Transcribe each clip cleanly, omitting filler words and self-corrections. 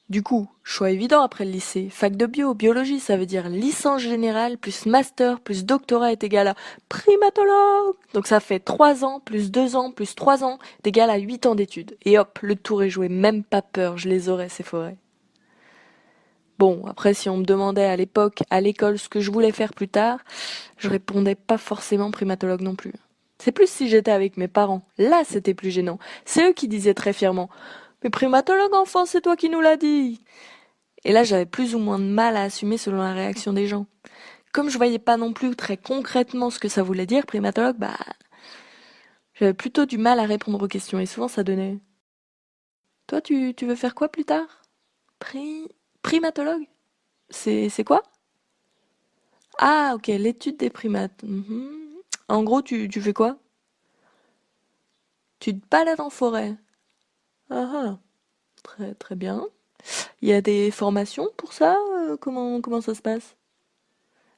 Du coup, choix évident après le lycée. Fac de bio, biologie, ça veut dire licence générale plus master plus doctorat est égal à primatologue. Donc ça fait 3 ans plus 2 ans plus 3 ans est égal à 8 ans d'études. Et hop, le tour est joué, même pas peur, je les aurais ces forêts. Bon, après si on me demandait à l'époque, à l'école, ce que je voulais faire plus tard, je répondais pas forcément primatologue non plus. C'est plus si j'étais avec mes parents. Là, c'était plus gênant. C'est eux qui disaient très fièrement: mais primatologue, enfant, c'est toi qui nous l'as dit. Et là, j'avais plus ou moins de mal à assumer selon la réaction des gens. Comme je voyais pas non plus très concrètement ce que ça voulait dire, primatologue, j'avais plutôt du mal à répondre aux questions et souvent ça donnait: toi, tu veux faire quoi plus tard? Pri... Primatologue? C'est quoi? Ah, ok, l'étude des primates. Mhm. En gros, tu fais quoi? Tu te balades en forêt. Ah ah, très très bien. Il y a des formations pour ça? Comment ça se passe?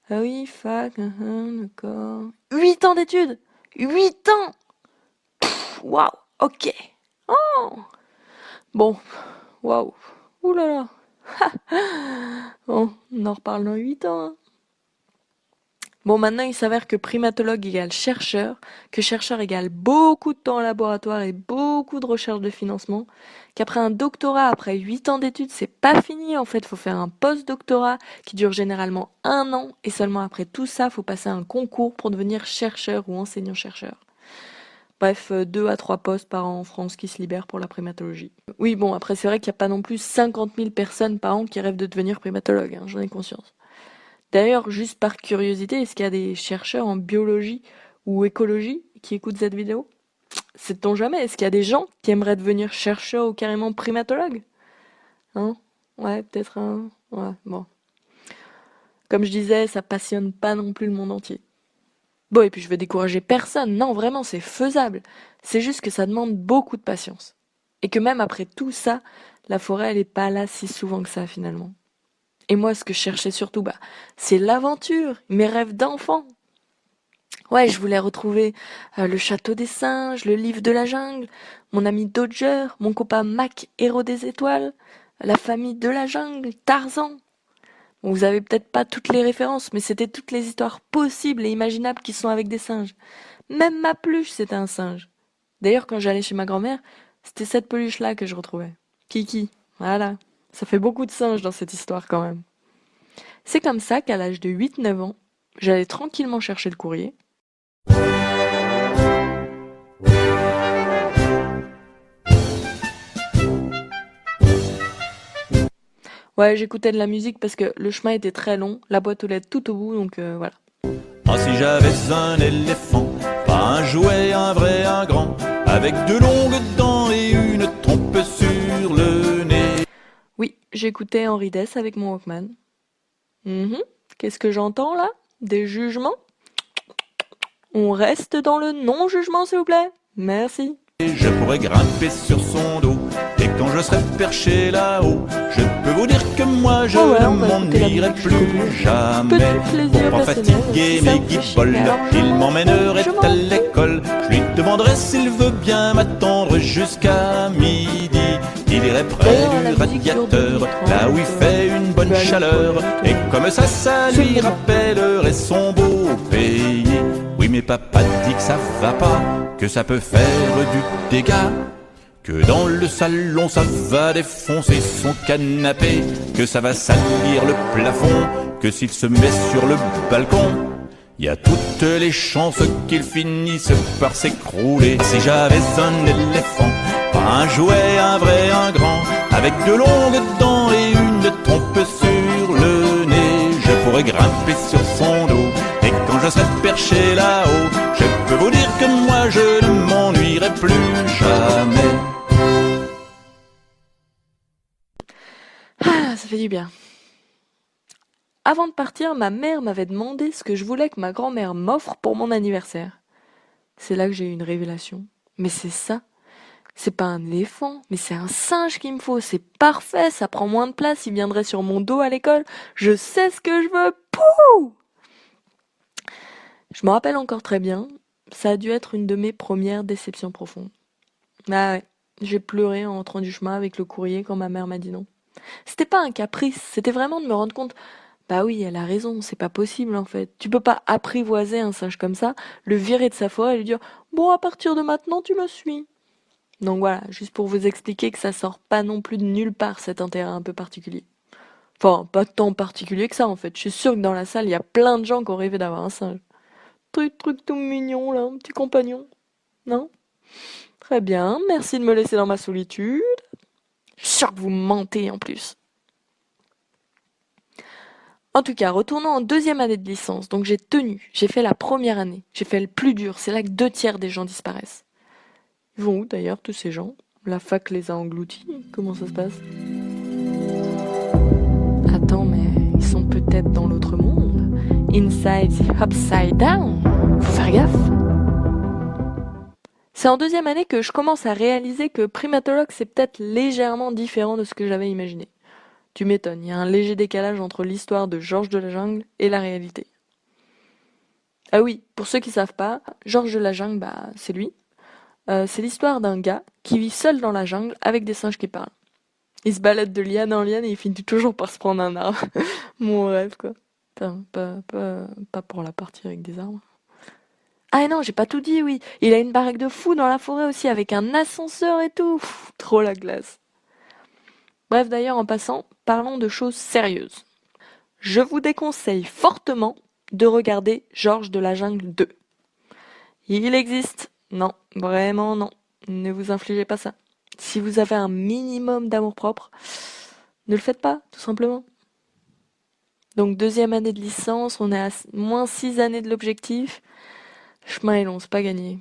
Ah oui, fac, d'accord. 8 ans d'études! 8 ans! Waouh, ok. Oh, bon, waouh. Ouh là là. Bon, on en reparle dans 8 ans, hein. Bon, maintenant, il s'avère que primatologue égale chercheur, que chercheur égale beaucoup de temps en laboratoire et beaucoup de recherche de financement, qu'après un doctorat, après 8 ans d'études, c'est pas fini, en fait, faut faire un post-doctorat qui dure généralement 1 an, et seulement après tout ça, faut passer un concours pour devenir chercheur ou enseignant-chercheur. Bref, 2 à 3 postes par an en France qui se libèrent pour la primatologie. Oui, bon, après, c'est vrai qu'il n'y a pas non plus 50 000 personnes par an qui rêvent de devenir primatologue, hein, j'en ai conscience. D'ailleurs, juste par curiosité, est-ce qu'il y a des chercheurs en biologie ou écologie qui écoutent cette vidéo? Sait-on jamais? Est-ce qu'il y a des gens qui aimeraient devenir chercheurs ou carrément primatologues? Hein? Ouais, peut-être un... Ouais, bon. Comme je disais, ça passionne pas non plus le monde entier. Bon, et puis je veux décourager personne. Non, vraiment, c'est faisable. C'est juste que ça demande beaucoup de patience. Et que même après tout ça, la forêt, elle est pas là si souvent que ça, finalement. Et moi, ce que je cherchais surtout, c'est l'aventure, mes rêves d'enfant. Ouais, je voulais retrouver le château des singes, le livre de la jungle, mon ami Dodger, mon copain Mac, héros des étoiles, la famille de la jungle, Tarzan. Bon, vous avez peut-être pas toutes les références, mais c'était toutes les histoires possibles et imaginables qui sont avec des singes. Même ma peluche, c'était un singe. D'ailleurs, quand j'allais chez ma grand-mère, c'était cette peluche-là que je retrouvais. Kiki. Voilà. Ça fait beaucoup de singes dans cette histoire quand même. C'est comme ça qu'à l'âge de 8 9 ans, j'allais tranquillement chercher le courrier. Ouais, j'écoutais de la musique parce que le chemin était très long, la boîte aux lettres tout au bout, donc voilà. Ah, si j'avais un éléphant, pas un jouet, un vrai, un grand, avec de longues dents et une trompe sur le nez. Oui, j'écoutais Henri Dess avec mon Walkman. Mhm. Qu'est-ce que j'entends là? Des jugements? On reste dans le non-jugement, s'il vous plaît. Merci. Je pourrais grimper sur son dos, et quand je serai perché là-haut, je peux vous dire que moi je Ah ouais, ne on va écouter la m'ennuierai musique jusqu'au bout. plus jamais. Petit plaisir Pour pas personnel, fatiguer si ça mes vous fait chier, guibolles, alors il m'emmènerait je m'en à fous. l'école. Je lui demanderai s'il veut bien m'attendre jusqu'à midi. Il irait près D'ailleurs, la du musique dure 2 radiateur, minutes là où il 30, fait une bonne peut aller aux chaleur. toilettes, Et comme ça, ça c'est le lui moment. rappellerait son beau pays. Oui, mais papa dit que ça va pas, que ça peut faire du dégât. Que dans le salon ça va défoncer son canapé, que ça va salir le plafond, que s'il se met sur le balcon, il y a toutes les chances qu'il finisse par s'écrouler. Si j'avais un éléphant, pas un jouet, un vrai, un grand, avec de longues dents et une trompe sur le nez, je pourrais grimper sur son dos, et quand je serai perché là-haut, je peux vous dire que moi je ne m'ennuierai plus jamais. Ah, ça fait du bien. Avant de partir, ma mère m'avait demandé ce que je voulais que ma grand-mère m'offre pour mon anniversaire. C'est là que j'ai eu une révélation. Mais c'est ça. C'est pas un éléphant, mais c'est un singe qu'il me faut. C'est parfait, ça prend moins de place, il viendrait sur mon dos à l'école. Je sais ce que je veux. Pouh! Je me rappelle encore très bien. Ça a dû être une de mes premières déceptions profondes. Ah ouais, j'ai pleuré en rentrant du chemin avec le courrier quand ma mère m'a dit non. C'était pas un caprice, c'était vraiment de me rendre compte, bah oui, elle a raison, c'est pas possible en fait. Tu peux pas apprivoiser un singe comme ça, le virer de sa forêt et lui dire, bon, à partir de maintenant, tu me suis. Donc voilà, juste pour vous expliquer que ça sort pas non plus de nulle part cet intérêt un peu particulier. Enfin, pas tant particulier que ça en fait. Je suis sûre que dans la salle, il y a plein de gens qui ont rêvé d'avoir un singe. Truc tout mignon là, un petit compagnon. Non? Très bien, merci de me laisser dans ma solitude. Je suis sûre que vous mentez en plus. En tout cas, retournons en deuxième année de licence. Donc j'ai tenu, j'ai fait la première année. J'ai fait le plus dur, c'est là que 2 tiers des gens disparaissent. Ils vont où d'ailleurs tous ces gens? La fac les a engloutis? Comment ça se passe? Attends, mais ils sont peut-être dans l'autre monde. Inside the upside down. Faut faire gaffe. C'est en deuxième année que je commence à réaliser que primatologue c'est peut-être légèrement différent de ce que j'avais imaginé. Tu m'étonnes, il y a un léger décalage entre l'histoire de Georges de la Jungle et la réalité. Ah oui, pour ceux qui savent pas, Georges de la Jungle, bah c'est lui. C'est l'histoire d'un gars qui vit seul dans la jungle avec des singes qui parlent. Il se balade de liane en liane et il finit toujours par se prendre un arbre. Mon rêve, quoi. Enfin, pas pour la partie avec des arbres. Ah non, j'ai pas tout dit, oui. Il a une baraque de fou dans la forêt aussi, avec un ascenseur et tout. Pff, trop la glace. Bref, d'ailleurs, en passant, parlons de choses sérieuses. Je vous déconseille fortement de regarder Georges de la Jungle 2. Il existe. Non, vraiment non. Ne vous infligez pas ça. Si vous avez un minimum d'amour-propre, ne le faites pas, tout simplement. Donc deuxième année de licence, on est à moins 6 années de l'objectif. Chemin est long, c'est pas gagné.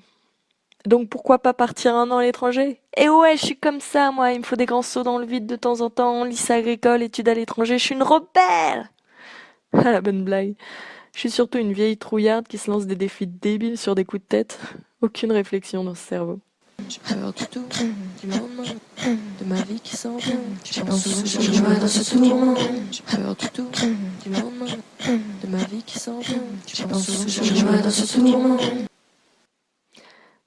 Donc pourquoi pas partir un an à l'étranger? Et ouais, je suis comme ça, moi, il me faut des grands sauts dans le vide de temps en temps, lycée agricole, études à l'étranger, je suis une rebelle! Ah la bonne blague. Je suis surtout une vieille trouillarde qui se lance des défis débiles sur des coups de tête. Aucune réflexion dans ce cerveau. J'ai peur du tout, du lendemain, de ma vie qui s'en vient. Je pense souvent que je vois dans ce tourment. J'ai peur du tout, du lendemain, de ma vie qui s'en vient. Je pense souvent que je vois dans ce tourment.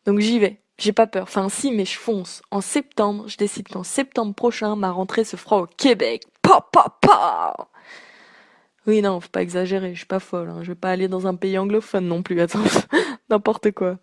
Donc j'y vais. J'ai pas peur. Enfin si, mais je fonce. En septembre, je décide qu'en septembre prochain, ma rentrée se fera au Québec. Pa pa pa! Oui, non, faut pas exagérer, je suis pas folle. Hein. Je vais pas aller dans un pays anglophone non plus. Attends, n'importe quoi.